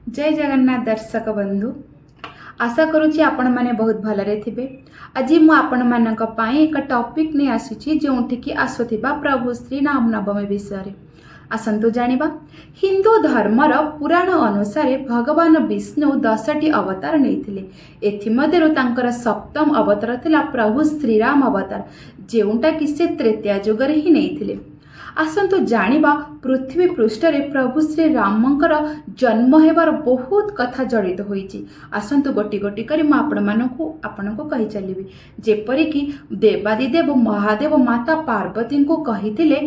जय जगन्नाथ दर्शक बंधु आशा करुँची आपण मैंने बहुत भलरे थे। आज मु आपण मानक पई एक टॉपिक नहीं आसुची जोठिकी आसुथिबा प्रभु श्री राम नवमी विषय आसंतु जानिबा। हिंदू धर्मर पुराण अनुसार भगवान विष्णु 10टी अवतार नहीं एथिमध्यरु तांकर सप्तम अवतार थिला प्रभु श्रीराम अवतार जोटा कि से त्रेता जुगर ही नहीं। आसंतु जानिबा पृथ्वी पृष्ठरे प्रभु श्री रामंकर जन्म हेबार बहुत कथा जड़ित होईची। आसंतु गोटी गोटी करी मु आपनको कहि चलिबी। जेपरिक देवादिदेव महादेव माता पार्वती को कहिथिले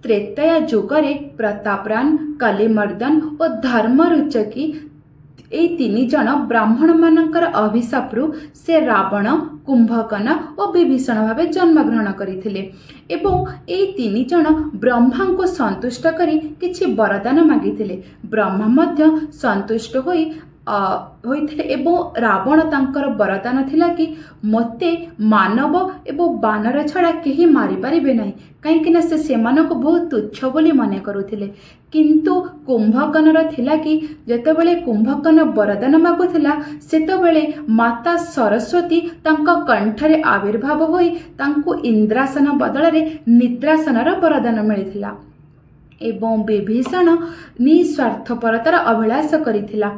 त्रेतया जुगरे प्रतापरान कलिमर्दन और धर्मरुचकी ए तीन जन ब्राह्मण मानकर अभिशाप्रु से रावण कुंभकर्ण और विभीषण भाव जन्म ग्रहण करथिले एवं ए तीन जन ब्रह्मा को संतुष्ट करी किछि वरदान मागिथिले। ब्रह्मा मध्य संतुष्ट होइथिले एवं रावण तांकर वरदान थिला कि मते मानव एवं बानर छड़ा केही मारि पारिबे नाही कहीं से सेमानक बहुत तुच्छ बोली मने करुथिले। किंतु कुंभकर्ण थिला कि जेतेबेले कुंभकर्ण वरदान मागुथिला सेतेबेले माता सरस्वती तांका कंठरे आविर्भाव होई तांको इंद्रासन बदଳରେ निद्रासनर वरदान मिलिथिला एवं विभीषण निस्वार्थपरतार अभिलाष करिथिला।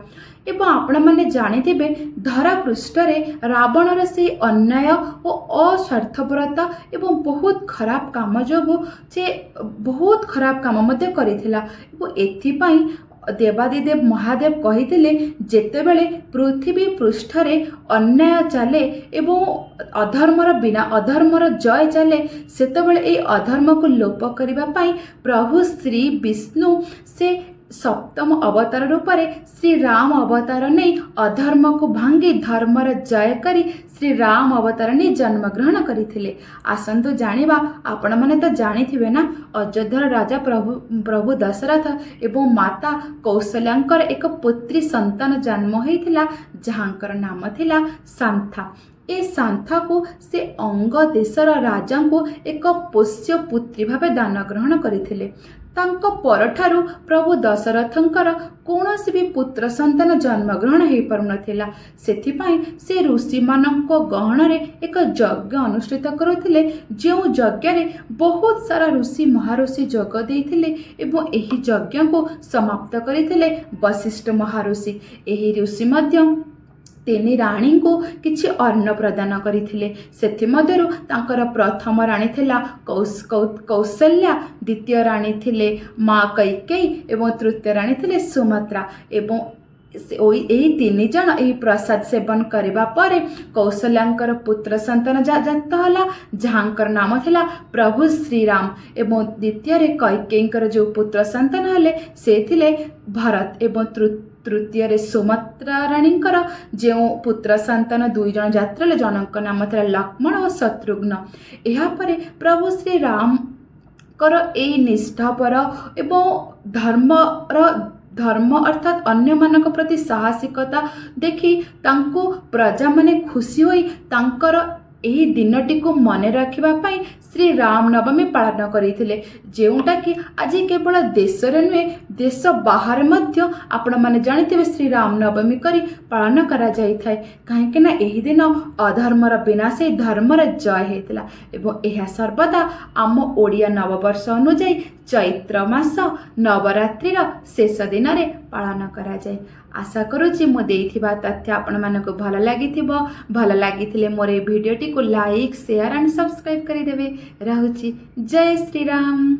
एवं आपण माने जानिथिबे धरा पृष्ठरे रावणर से अन्याय और अस्वार्थपरता एवं बहुत खराब काम जोगु से बहुत खराब काम मध्य करिथिला एवं एथिपाई देवादिदेव महादेव कहिथिले जेतेबेले पृथ्वी पृष्ठरे अन्याय चले एवं अधर्मर बिना अधर्मर जय चले सेतेबेले ए अधर्म को लोप करिबा पाई प्रभु श्री विष्णु से सप्तम अवतार रूप श्री राम अवतार नहीं अधर्म को भांगी धर्मर जय करी श्री राम अवतार नहीं जन्म ग्रहण करथिले। आसंतु जानिबा आपण माने तो जानिथिबे ना अयोध्यार राजा प्रभु दशरथ एवं माता कौशल्यांकर एक पुत्री संतान जन्म होइथिला जहांकर नाम थिला शांता। ए शांता को से अंग देशर राजा को एक पोष्य पुत्री भावे दान ग्रहण करथिले। तांको परठारु प्रभु दशरथंकर कौनसी भी पुत्र संतान जन्म ग्रहण हो पारुनथिला। सेथिपाई से ऋषि मानक गहन रे एक यज्ञ अनुष्ठित करुथिले जो यज्ञ रे बहुत सारा ऋषि महाऋषि जग देइथिले एवं एही यज्ञ को समाप्त करिथिले वशिष्ठ महाऋषि। एही ऋषि मध्य तेनी राणी को किछि अन्न प्रदान करथिले। सेथिमध्यरु तांकर प्रथम राणी थिला कौशल्या, द्वितीय राणी थिले माँ कैकेयी एवं तृतीय राणी थिले सुमित्रा। एवं एही तीन जन एही प्रसाद सेवन करबा परे कौशल्यांकर पुत्र संतान जात हला जहांकर नाम थिला प्रभु श्रीराम एवं द्वितीय रे कैकेयींकर जो पुत्र संतान हले से थिले भरत एवं तृतीय रे सुमित्रा राणींकर जो पुत्र संतान दुई जन जात्रले जनक नाम थिला लक्ष्मण और शत्रुघ्न। एहा परे प्रभु श्री राम कर ए निष्ठापर एवं धर्म अर्थात अन्य मानक प्रति साहसिकता देखि तांको प्रजा माने खुशी होई तांकर एही दिनटी को मने रखिबा पाई श्री राम नवमी पालन करिथिले जेउटा कि आज केवल देश रे नुहे देश बाहर मध्य आपण माने जानिथिबे श्री राम नवमी करी पालन करा जाई थाए काहेकि ना एही दिन अधर्मर विनाश धर्मर जय हेतिला एवं एहा सर्वदा आम ओडिया नववर्ष अनुଯାୟୀ चैत्र मास नवरात्रिर शेष दिन रे पालन करा जाए। आशा करुँची मु देइथिबा तथ्य आपण मानको भल लागिथिबो। भल लागिथिले मोर ए भिडियोटी को लाइक शेयर एंड सब्सक्राइब करि देबे। रहउची जय श्री राम।